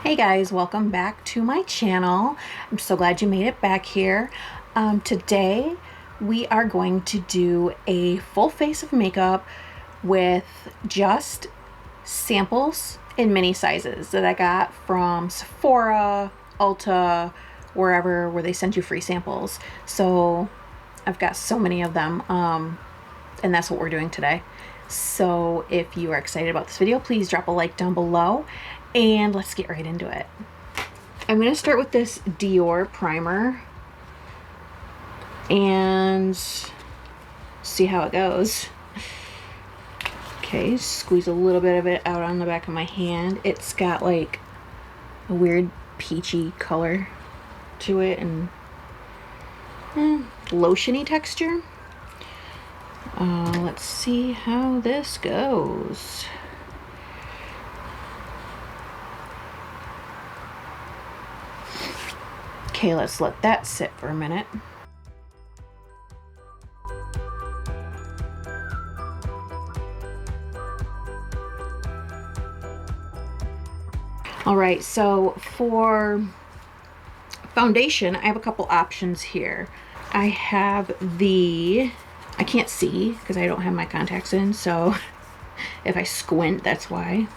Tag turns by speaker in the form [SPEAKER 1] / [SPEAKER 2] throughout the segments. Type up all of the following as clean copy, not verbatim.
[SPEAKER 1] Hey guys, welcome back to my channel. I'm so glad you made it back here. Today we are going to do a full face of makeup with just samples in mini sizes that I got from Sephora, Ulta, wherever where they send you free samples. So I've got so many of them, and that's what we're doing today. So if you are excited about this video, please drop a like down below and let's get right into it. I'm going to start with this Dior primer and see how it goes. Okay, squeeze a little bit of it out on the back of my hand. It's got like a weird peachy color to it and lotiony texture. Let's see how this goes. Okay, let's let that sit for a minute. All right, so for foundation, I have a couple options here. I have I can't see because I don't have my contacts in, so if I squint, that's why.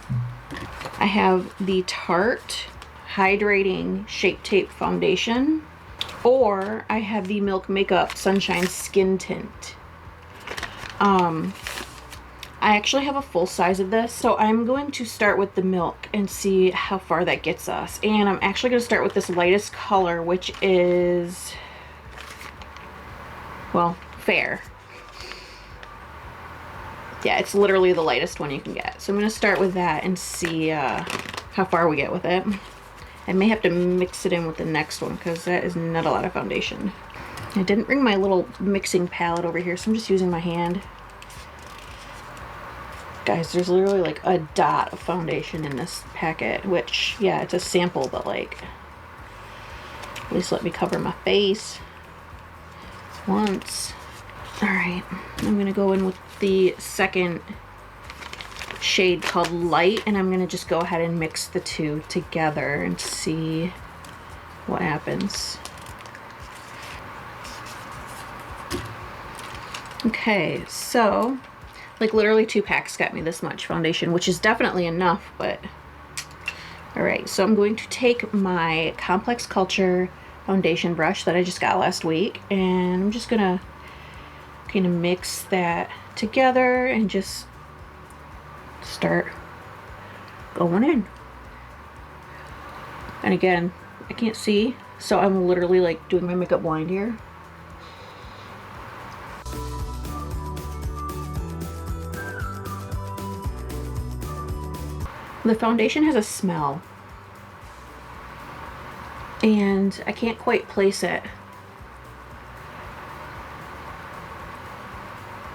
[SPEAKER 1] I have the Tarte Hydrating Shape Tape Foundation, or I have the Milk Makeup Sunshine Skin Tint. I actually have a full size of this, so I'm going to start with the Milk and see how far that gets us. And I'm actually going to start with this lightest color, which is, well, Fair. Yeah, it's literally the lightest one you can get. So I'm going to start with that and see how far we get with it. I may have to mix it in with the next one because that is not a lot of foundation. I didn't bring my little mixing palette over here, so I'm just using my hand. Guys, there's literally like a dot of foundation in this packet, which, yeah, it's a sample, but like, at least let me cover my face once. All right, I'm gonna go in with the second shade called Light, and I'm gonna just go ahead and mix the two together and see what happens. Okay, so like literally 2 packs got me this much foundation, which is definitely enough, but all right, so I'm going to take my Complex Culture foundation brush that I just got last week, and I'm just gonna kind of mix that together and just start going in. And again, I can't see, so I'm literally like doing my makeup blind here. The foundation has a smell, and I can't quite place it.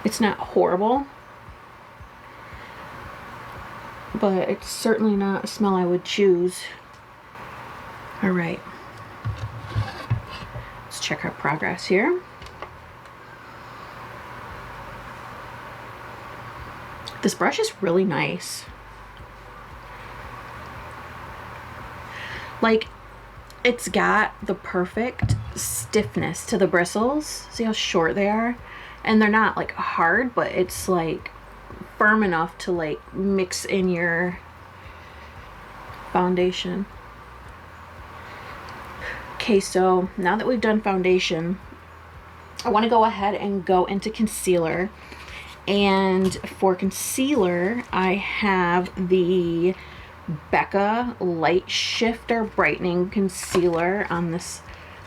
[SPEAKER 1] It's not horrible, but it's certainly not a smell I would choose. All right, let's check our progress here. This brush is really nice. Like, it's got the perfect stiffness to the bristles. See how short they are? And they're not like hard, but it's like firm enough to like mix in your foundation. Okay, so now that we've done foundation, I want to go ahead and go into concealer. And for concealer, I have the Becca Light Shifter Brightening Concealer on this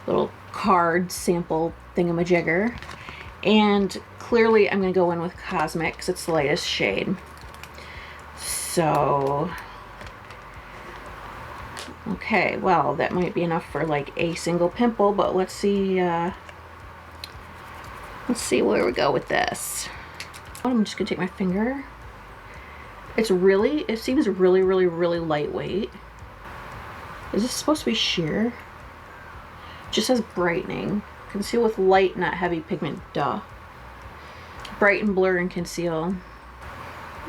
[SPEAKER 1] little card sample thingamajigger. And clearly I'm going to go in with Cosmic because it's the lightest shade. So, okay, well, that might be enough for like a single pimple, but let's see where we go with this. I'm just going to take my finger. It seems really, really, really lightweight. Is this supposed to be sheer? It just says brightening. Conceal with light, not heavy pigment. Duh. Brighten, blur, and conceal.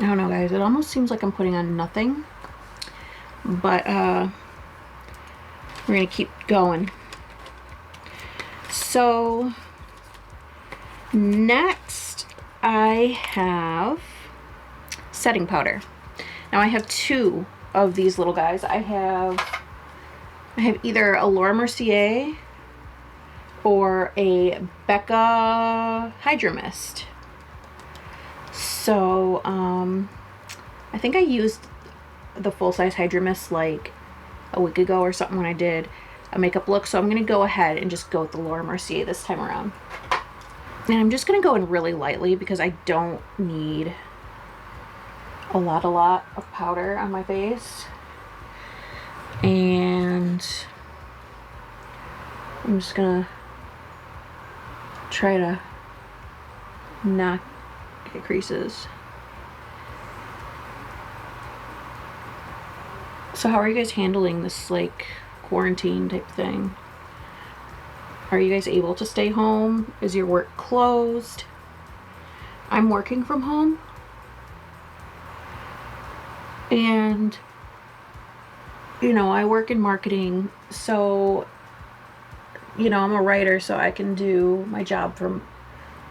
[SPEAKER 1] I don't know, guys. It almost seems like I'm putting on nothing. But We're gonna keep going. So next I have setting powder. Now I have two of these little guys. I have either a Laura Mercier or a Becca Hydro Mist. So I think I used the full-size Hydro Mist like a week ago or something when I did a makeup look, so I'm gonna go ahead and just go with the Laura Mercier this time around. And I'm just gonna go in really lightly because I don't need a lot of powder on my face. And I'm just gonna try to not get creases. So how are you guys handling this like quarantine type thing? Are you guys able to stay home? Is your work closed? I'm working from home. And you know, I work in marketing, so you know, I'm a writer, so I can do my job from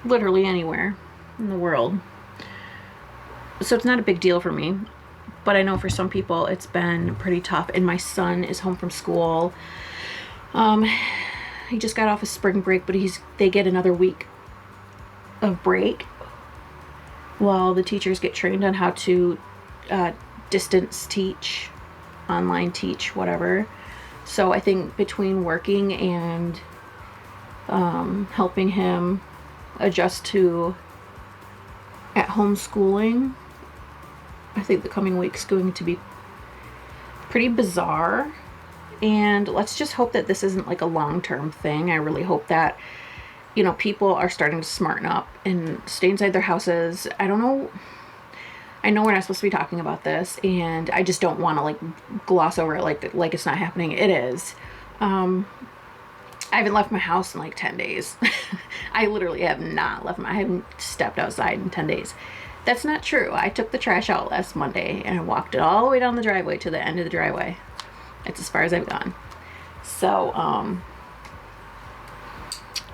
[SPEAKER 1] literally anywhere in the world. So it's not a big deal for me. But I know for some people it's been pretty tough. And my son is home from school. He just got off his spring break, but they get another week of break while the teachers get trained on how to distance teach, online teach, whatever. So I think between working and helping him adjust to at-home schooling, I think the coming week's going to be pretty bizarre. And let's just hope that this isn't like a long-term thing. I really hope that, you know, people are starting to smarten up and stay inside their houses. I don't know. I know we're not supposed to be talking about this, and I just don't want to like gloss over it like it's not happening. It is. I haven't left my house in like 10 days. I literally have not left I haven't stepped outside in 10 days. That's not true. I took the trash out last Monday and I walked it all the way down the driveway to the end of the driveway. It's as far as I've gone. So,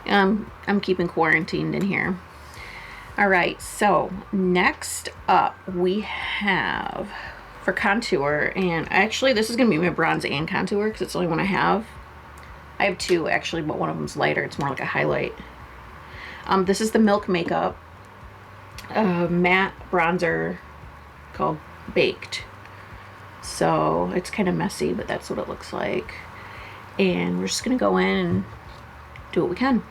[SPEAKER 1] I'm keeping quarantined in here. All right, so next up we have for contour, and actually this is gonna be my bronze and contour because it's the only one I have. I have two actually, but one of them's lighter. It's more like a highlight. This is the Milk Makeup matte bronzer called Baked. So it's kind of messy, but that's what it looks like. And we're just gonna go in and do what we can.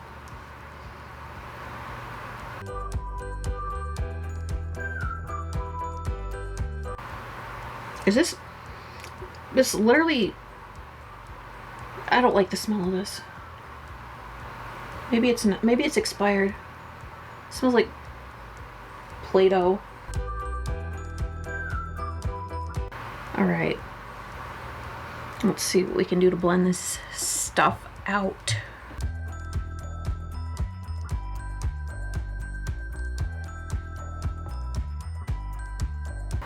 [SPEAKER 1] Is this literally, I don't like the smell of this. Maybe it's not, maybe it's expired. It smells like Play-Doh. All right, let's see what we can do to blend this stuff out.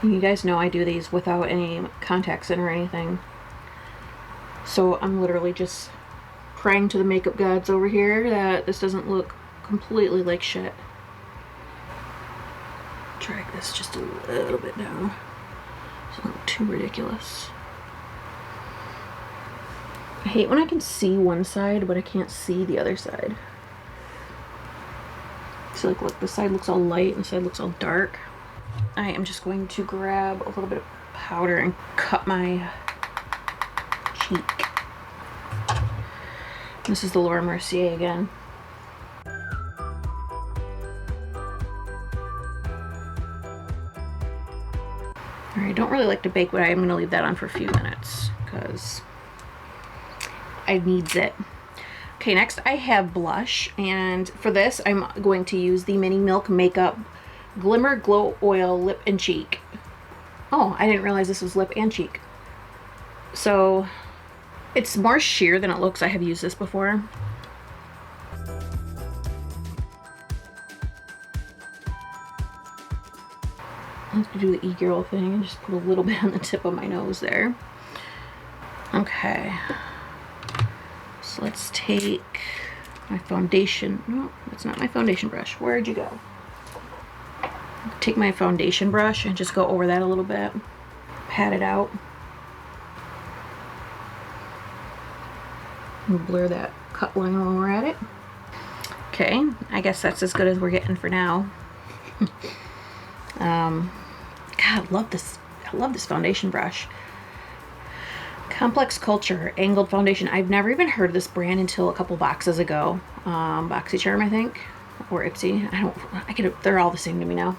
[SPEAKER 1] You guys know I do these without any contacts in or anything. So I'm literally just praying to the makeup gods over here that this doesn't look completely like shit. Drag this just a little bit down. Doesn't look too ridiculous. I hate when I can see one side, but I can't see the other side. So like, look, this side looks all light and the side looks all dark. I am just going to grab a little bit of powder and cut my cheek. This is the Laura Mercier again. I don't really like to bake, but I am going to leave that on for a few minutes because I needs it. Okay, next I have blush, and for this I'm going to use the Mini Milk Makeup Glimmer Glow Oil Lip and Cheek. Oh, I didn't realize this was lip and cheek. So it's more sheer than it looks. I have used this before. I have to do the e-girl thing and just put a little bit on the tip of my nose there. Okay. So let's take my foundation. No, that's not my foundation brush. Where'd you go? Take my foundation brush and just go over that a little bit. Pat it out. And blur that cut line while we're at it. Okay, I guess that's as good as we're getting for now. God, I love this foundation brush. Complex Culture angled foundation. I've never even heard of this brand until a couple boxes ago. BoxyCharm, I think, or Ipsy. They're all the same to me now.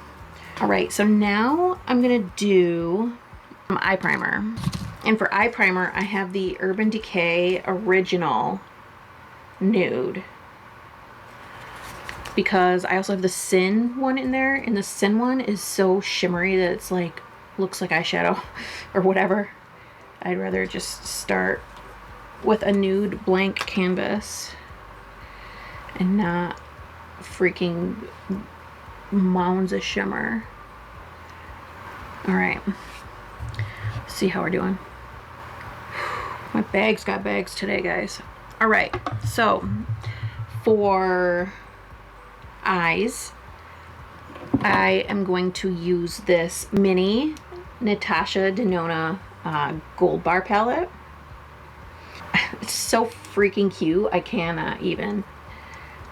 [SPEAKER 1] All right, so now I'm gonna do eye primer. And for eye primer, I have the Urban Decay Original Nude. Because I also have the Sin one in there, and the Sin one is so shimmery that it's like, looks like eyeshadow or whatever. I'd rather just start with a nude blank canvas and not freaking mounds of shimmer. All right, see how we're doing. My bag's got bags today, guys. All right, so for eyes, I am going to use this mini Natasha Denona gold bar palette. It's so freaking cute, I cannot even.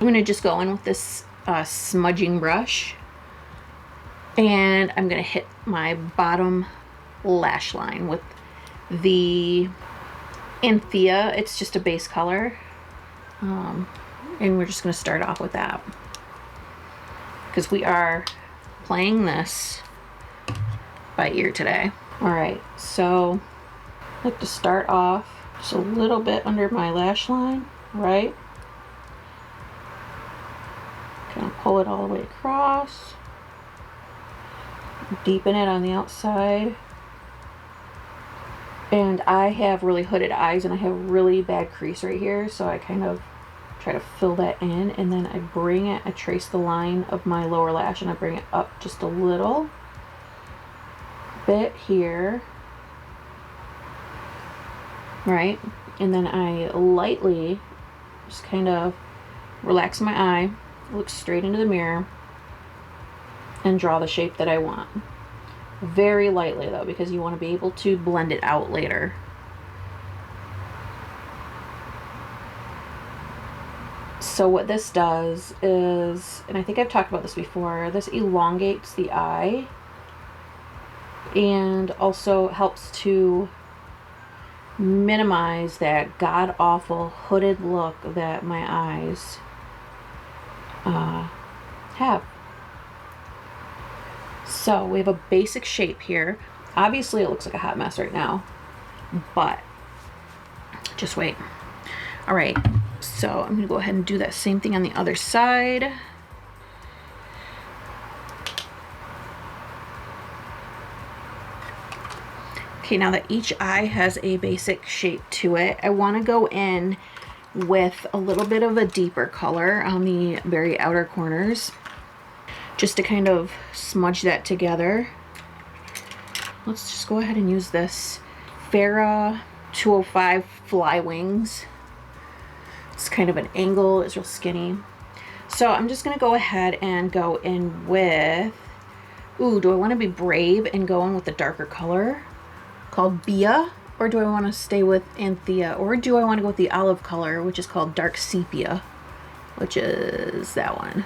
[SPEAKER 1] I'm gonna just go in with this smudging brush, and I'm gonna hit my bottom lash line with the Anthea. It's just a base color, and we're just gonna start off with that because we are playing this by ear today. All right, so I like to start off just a little bit under my lash line, right? Kind of pull it all the way across, deepen it on the outside. And I have really hooded eyes and I have really bad crease right here, so I kind of try to fill that in, and then I trace the line of my lower lash and I bring it up just a little bit here, right? And then I lightly just kind of relax my eye, look straight into the mirror, and draw the shape that I want. Very lightly though, because you want to be able to blend it out later. So what this does is, and I think I've talked about this before, this elongates the eye and also helps to minimize that god-awful hooded look that my eyes have. So we have a basic shape here. Obviously it looks like a hot mess right now, but just wait. All right, so I'm gonna go ahead and do that same thing on the other side. Okay, now that each eye has a basic shape to it, I want to go in with a little bit of a deeper color on the very outer corners, just to kind of smudge that together. Let's just go ahead and use this Farrah 205 Fly Wings. It's kind of an angle, it's real skinny. So I'm just gonna go ahead and go in with, ooh, do I want to be brave and go in with the darker color called Bia, or do I want to stay with Anthea, or do I want to go with the olive color, which is called Dark Sepia, which is that one?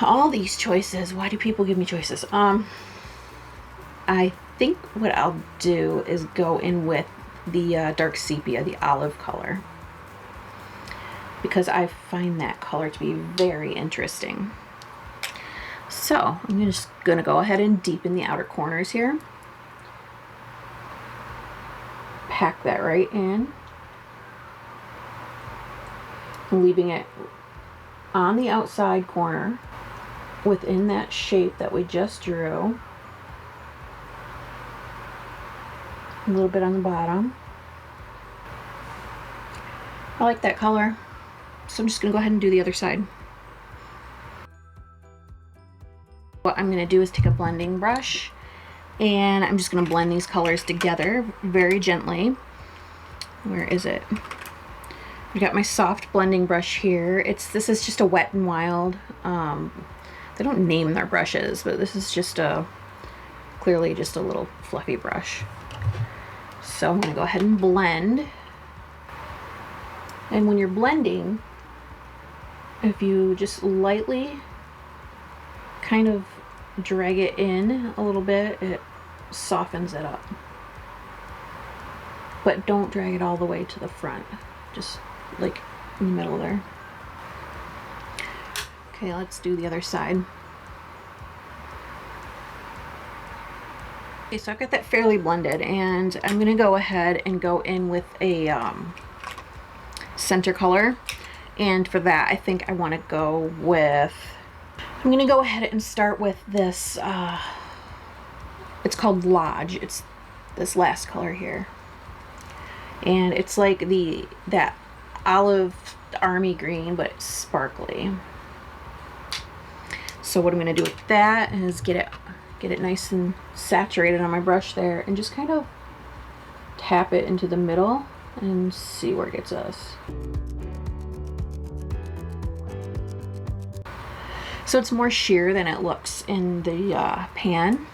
[SPEAKER 1] All these choices, why do people give me choices? I think what I'll do is go in with the Dark Sepia, the olive color, because I find that color to be very interesting. So I'm just gonna go ahead and deepen the outer corners here. Pack that right in, leaving it on the outside corner within that shape that we just drew. A little bit on the bottom. I like that color, so I'm just gonna go ahead and do the other side. What I'm gonna do is take a blending brush and I'm just gonna blend these colors together very gently. Where is it? I got my soft blending brush here. This is just a Wet n Wild. They don't name their brushes, but this is just clearly just a little fluffy brush. So I'm gonna go ahead and blend. And when you're blending, if you just lightly kind of drag it in a little bit, it softens it up. But don't drag it all the way to the front, just like in the middle there. Okay, let's do the other side. Okay, so I've got that fairly blended, and I'm gonna go ahead and go in with a center color. And for that, I think I want to go with, I'm gonna go ahead and start with this, it's called Lodge. It's this last color here. And it's like that olive army green, but it's sparkly. So what I'm gonna do with that is get it nice and saturated on my brush there, and just kind of tap it into the middle and see where it gets us. So it's more sheer than it looks in the pan,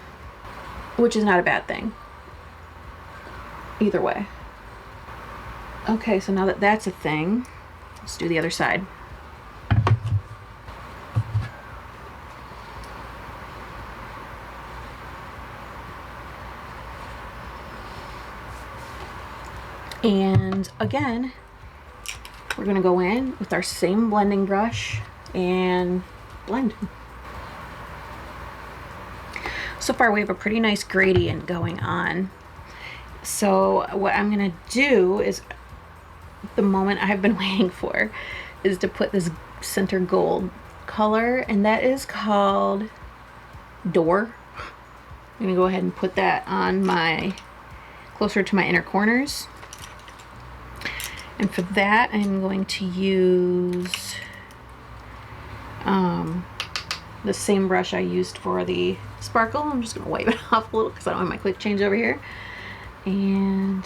[SPEAKER 1] which is not a bad thing either way. Okay, so now that that's a thing, let's do the other side. And again, we're gonna go in with our same blending brush and blend. So far we have a pretty nice gradient going on. So what I'm gonna do is, the moment I've been waiting for, is to put this center gold color, and that is called Door. I'm gonna go ahead and put that on closer to my inner corners. And for that, I'm going to use the same brush I used for the sparkle. I'm just gonna wipe it off a little because I don't have my quick change over here. And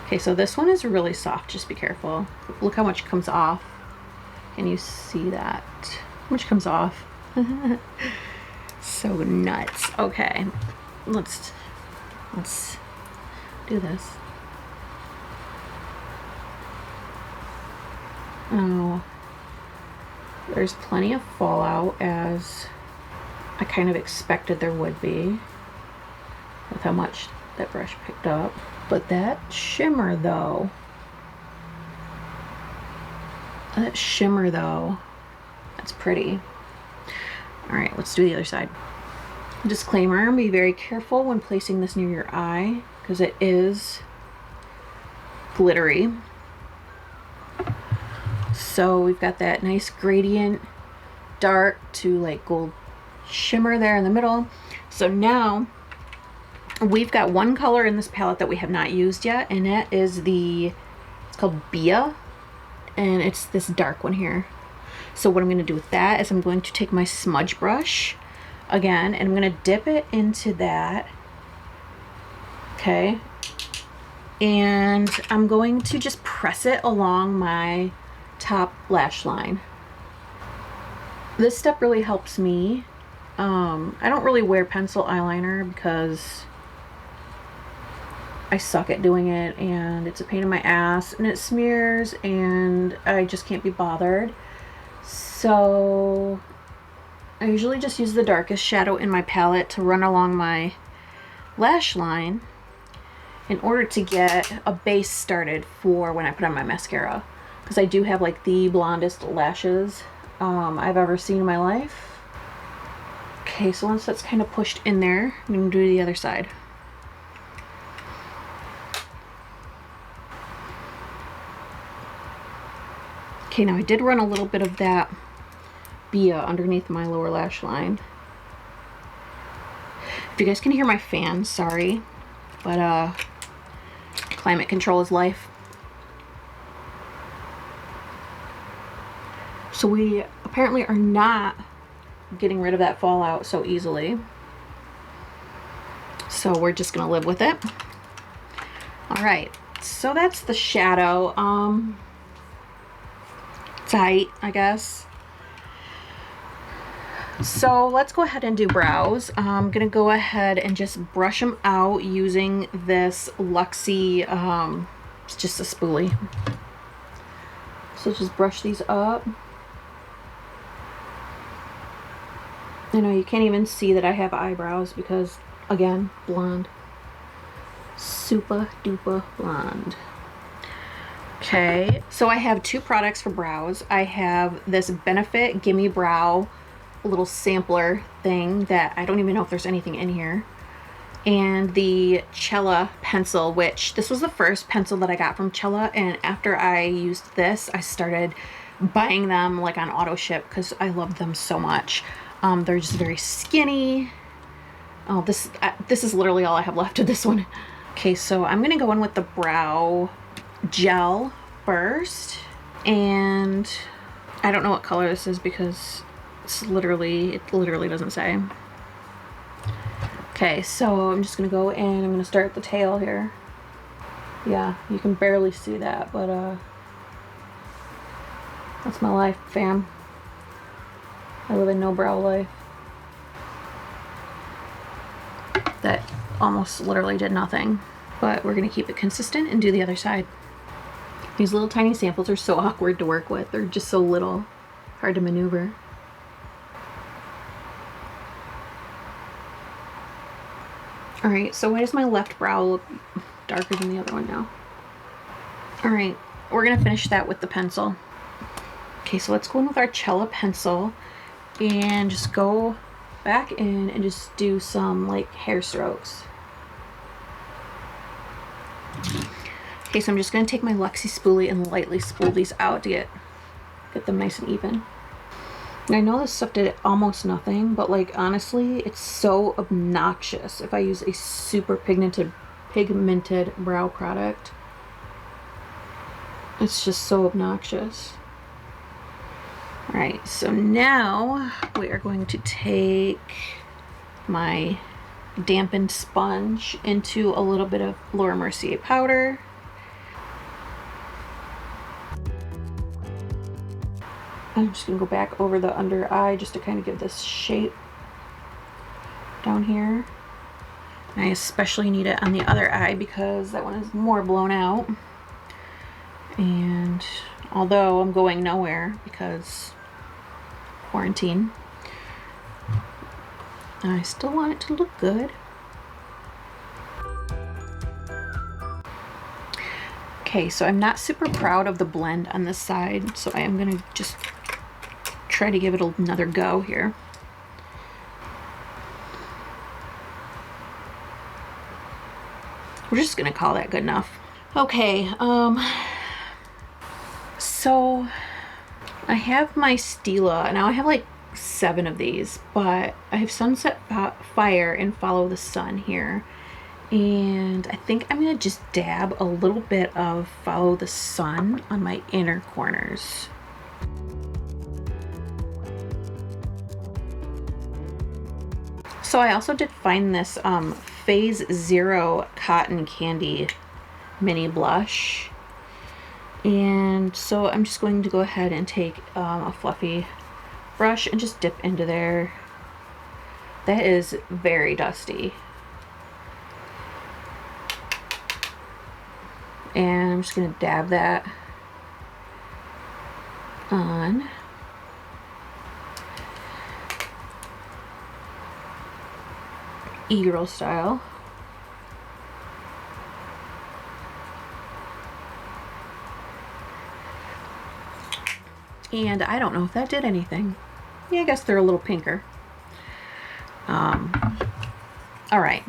[SPEAKER 1] okay, so this one is really soft, just be careful. Look how much comes off. Can you see that? How much comes off? So nuts. Okay, let's do this. Oh, there's plenty of fallout, as I kind of expected there would be with how much that brush picked up. But that shimmer though, that's pretty. All right, let's do the other side. Disclaimer, be very careful when placing this near your eye because it is glittery. So we've got that nice gradient, dark to like gold shimmer there in the middle. So now we've got one color in this palette that we have not used yet, and that is it's called Bia, and it's this dark one here. So what I'm going to do with that is I'm going to take my smudge brush again, and I'm going to dip it into that. Okay. And I'm going to just press it along my top lash line. This step really helps me. I don't really wear pencil eyeliner because I suck at doing it, and it's a pain in my ass, and it smears, and I just can't be bothered. So I usually just use the darkest shadow in my palette to run along my lash line in order to get a base started for when I put on my mascara, because I do have like the blondest lashes I've ever seen in my life. Okay, so once that's kind of pushed in there, I'm going to do the other side. Okay, now I did run a little bit of that Bia underneath my lower lash line. If you guys can hear my fan, sorry, but climate control is life. So we apparently are not getting rid of that fallout so easily. So we're just gonna live with it. All right, so that's the shadow. Tight, I guess. So let's go ahead and do brows. I'm gonna go ahead and just brush them out using this Luxie, it's just a spoolie. So just brush these up. You know, you can't even see that I have eyebrows because, again, blonde. Super duper blonde. Okay, so I have two products for brows. I have this Benefit Gimme Brow little sampler thing that I don't even know if there's anything in here, and the Cella pencil, which this was the first pencil that I got from Cella, and after I used this I started buying them like on auto ship because I love them so much. They're just very skinny. Oh, this is literally all I have left of this one. Okay, so I'm gonna go in with the brow gel first, and I don't know what color this is because it literally doesn't say. Okay, so I'm just gonna go in. I'm gonna start at the tail here. Yeah, you can barely see that, but that's my life, fam. I live a no brow life. That almost literally did nothing, but we're gonna keep it consistent and do the other side. These little tiny samples are so awkward to work with. They're just so little, hard to maneuver. All right, so why does my left brow look darker than the other one now? All right, we're gonna finish that with the pencil. Okay, so let's go in with our Cella pencil and just go back in and just do some like hair strokes. Okay, so I'm just gonna take my Luxie spoolie and lightly spool these out to get them nice and even. And I know this stuff did almost nothing, but like honestly, it's so obnoxious if I use a super pigmented brow product. It's just so obnoxious. All right, so now we are going to take my dampened sponge into a little bit of Laura Mercier powder. I'm just gonna go back over the under eye just to kind of give this shape down here. And I especially need it on the other eye because that one is more blown out. And although I'm going nowhere because quarantine, I still want it to look good. Okay, so I'm not super proud of the blend on this side, so I am gonna just try to give it another go here. We're just gonna call that good enough. Okay, so I have my Stila. Now I have like 7 of these, but I have Sunset Fire and Follow the Sun here. And I think I'm gonna just dab a little bit of Follow the Sun on my inner corners. So I also did find this Phase Zero Cotton Candy mini blush. And so I'm just going to go ahead and take a fluffy brush and just dip into there. That is very dusty. And I'm just gonna dab that on. E-girl style. And I don't know if that did anything. Yeah, I guess they're a little pinker. All right.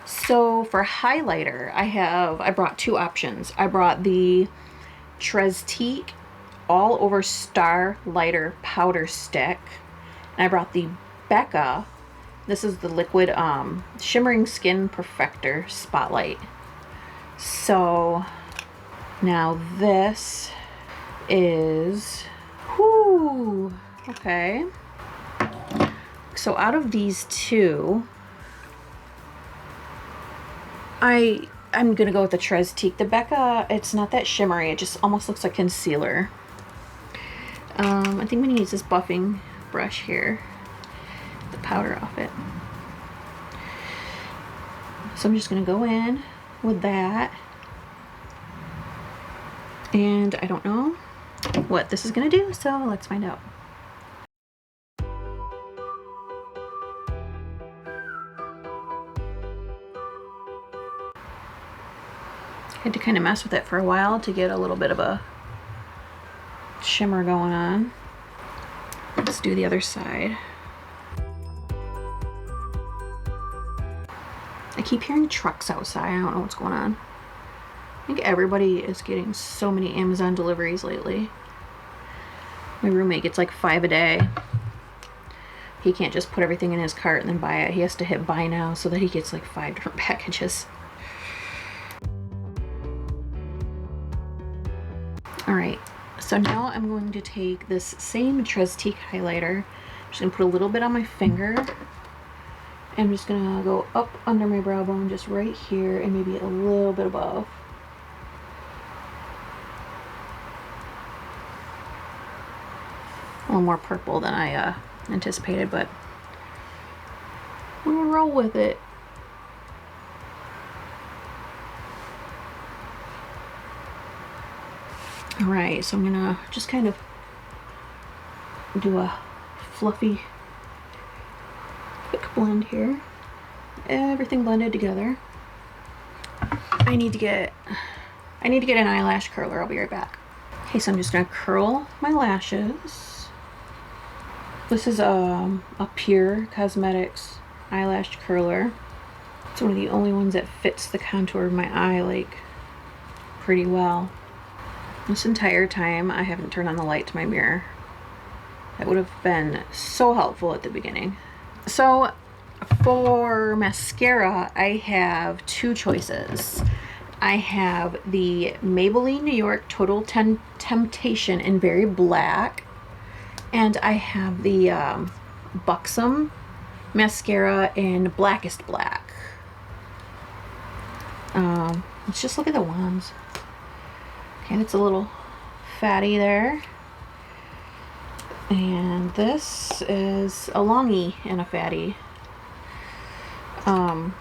[SPEAKER 1] So for highlighter, I brought 2 options. I brought the Trestique All Over Star Lighter Powder Stick. And I brought the Becca. This is the liquid Shimmering Skin Perfector Spotlight. So now this is, whoo, okay. So out of these 2, I'm gonna go with the Trestique. The Becca, it's not that shimmery. It just almost looks like concealer. I think we need this buffing brush here. The powder off it. So I'm just gonna go in with that. And I don't know what this is gonna do, so let's find out. Had to kind of mess with it for a while to get a little bit of a shimmer going on. Let's do the other side. I keep hearing trucks outside. I don't know what's going on. I think everybody is getting so many Amazon deliveries lately. My roommate gets like 5 a day. He can't just put everything in his cart and then buy it. He has to hit buy now so that he gets like 5 different packages. Alright, so now I'm going to take this same Trestique highlighter. I'm just going to put a little bit on my finger. I'm just going to go up under my brow bone, just right here, and maybe a little bit above. A little more purple than I anticipated, but we're going to roll with it. Alright, so I'm gonna just kind of do a fluffy quick blend here. Everything blended together. I need to get an eyelash curler. I'll be right back. Okay, so I'm just gonna curl my lashes. This is a Pure Cosmetics eyelash curler. It's one of the only ones that fits the contour of my eye like pretty well. This entire time I haven't turned on the light to my mirror. That would have been so helpful at the beginning. So for mascara, I have 2 choices. I have the Maybelline New York Total Temptation in Very Black, and I have the Buxom mascara in Blackest Black. Let's just look at the wands. Okay, it's a little fatty there. And this is a longie and a fatty. I'm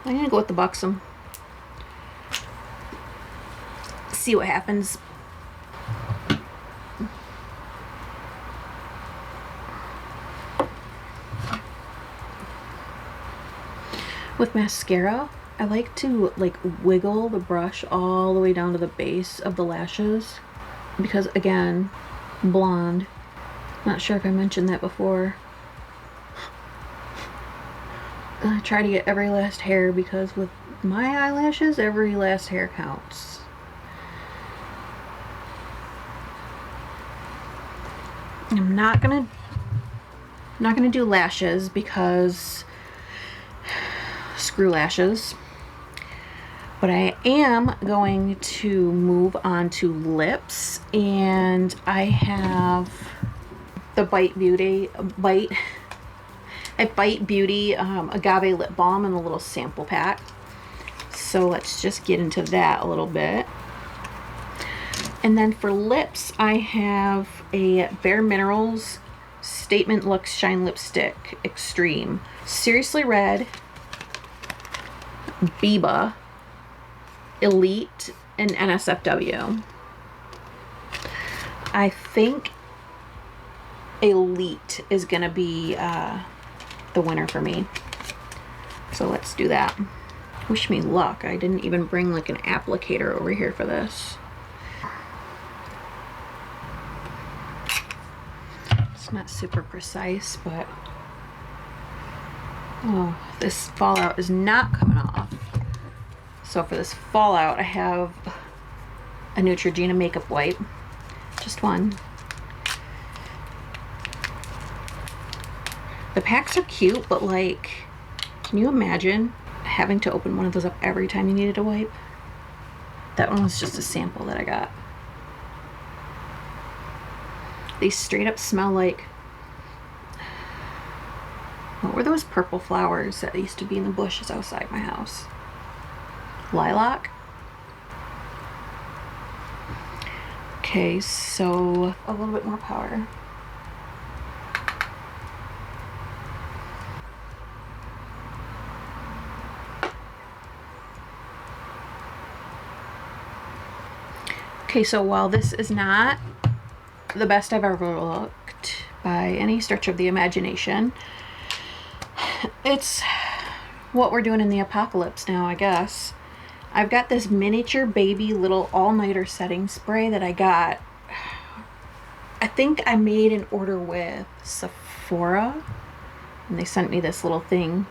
[SPEAKER 1] gonna go with the Buxom. See what happens. With mascara, I like to wiggle the brush all the way down to the base of the lashes because, again, blonde. Not sure if I mentioned that before. I try to get every last hair because with my eyelashes, every last hair counts. I'm not gonna do lashes because screw lashes. But I am going to move on to lips, and I have the Bite Beauty Agave Lip Balm in a little sample pack. So let's just get into that a little bit. And then for lips, I have a Bare Minerals Statement Luxe Shine Lipstick Extreme. Seriously Red, Biba, Elite, and NSFW. I think Elite is gonna be the winner for me. So let's do that. Wish me luck. I didn't even bring like an applicator over here for this. It's not super precise, but oh, this fallout is not coming off. So for this fallout, I have a Neutrogena makeup wipe. Just one. The packs are cute, but like, can you imagine having to open one of those up every time you needed a wipe? That one was just a sample that I got. They straight up smell like, what were those purple flowers that used to be in the bushes outside my house? lilac. Okay, so a little bit more powder. Okay, so while this is not the best I've ever looked by any stretch of the imagination, it's what we're doing in the apocalypse now, I guess. I've got this miniature baby little all-nighter setting spray that I got. I think I made an order with Sephora, and they sent me this little thing,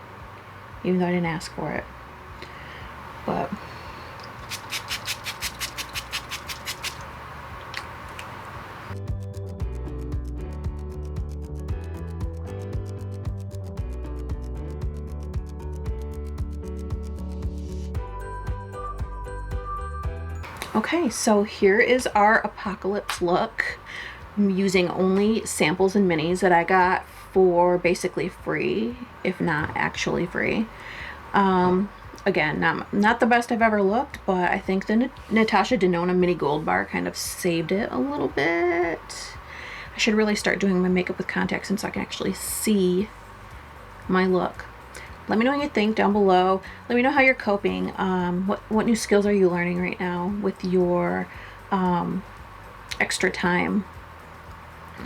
[SPEAKER 1] even though I didn't ask for it. But okay, so here is our apocalypse look. I'm using only samples and minis that I got for basically free, if not actually free. Again, not the best I've ever looked, but I think the Natasha Denona mini gold bar kind of saved it a little bit. I should really start doing my makeup with contacts so I can actually see my look. Let me know what you think down below. Let me know how you're coping. What new skills are you learning right now with your extra time?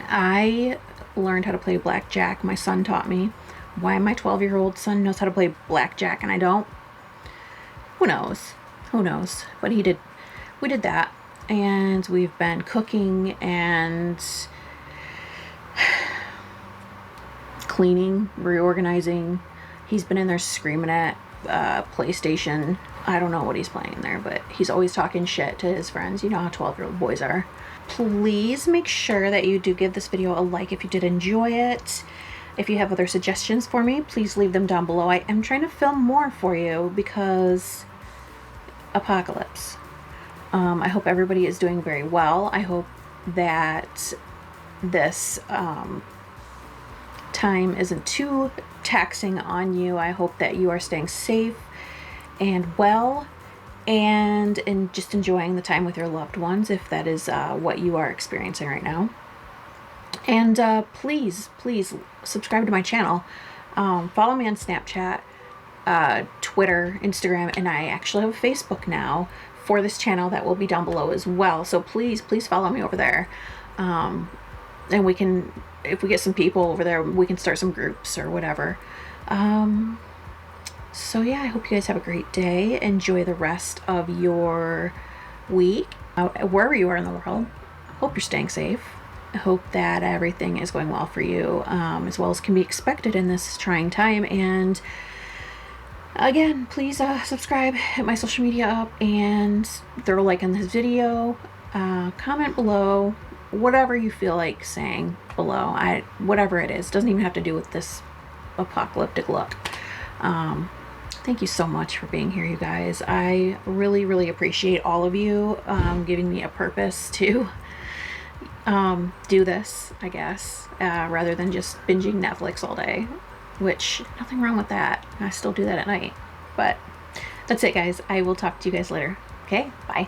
[SPEAKER 1] I learned how to play blackjack. My son taught me. Why my 12-year-old son knows how to play blackjack and I don't? Who knows? Who knows? But he did. We did that. And we've been cooking and cleaning, reorganizing. He's been in there screaming at PlayStation. I don't know what he's playing in there, but he's always talking shit to his friends. You know how 12-year-old boys are. Please make sure that you do give this video a like if you did enjoy it. If you have other suggestions for me, please leave them down below. I am trying to film more for you because apocalypse. I hope everybody is doing very well. I hope that this time isn't too taxing on you. I hope that you are staying safe and well and just enjoying the time with your loved ones if that is what you are experiencing right now. And please subscribe to my channel. Follow me on Snapchat, Twitter, Instagram, and I actually have a Facebook now for this channel that will be down below as well. So please follow me over there. And we can, if we get some people over there, we can start some groups or whatever. So yeah, I hope you guys have a great day. Enjoy the rest of your week, wherever you are in the world. Hope you're staying safe. I hope that everything is going well for you, as well as can be expected in this trying time. And again, please subscribe, hit my social media up, and throw a like on this video. Comment below whatever you feel like saying below. Whatever it is, doesn't even have to do with this apocalyptic look. Thank you so much for being here, you guys. I really appreciate all of you giving me a purpose to do this, I guess, rather than just binging Netflix all day, which nothing wrong with that. I still do that at night. But that's it, guys. I will talk to you guys later. Okay, bye.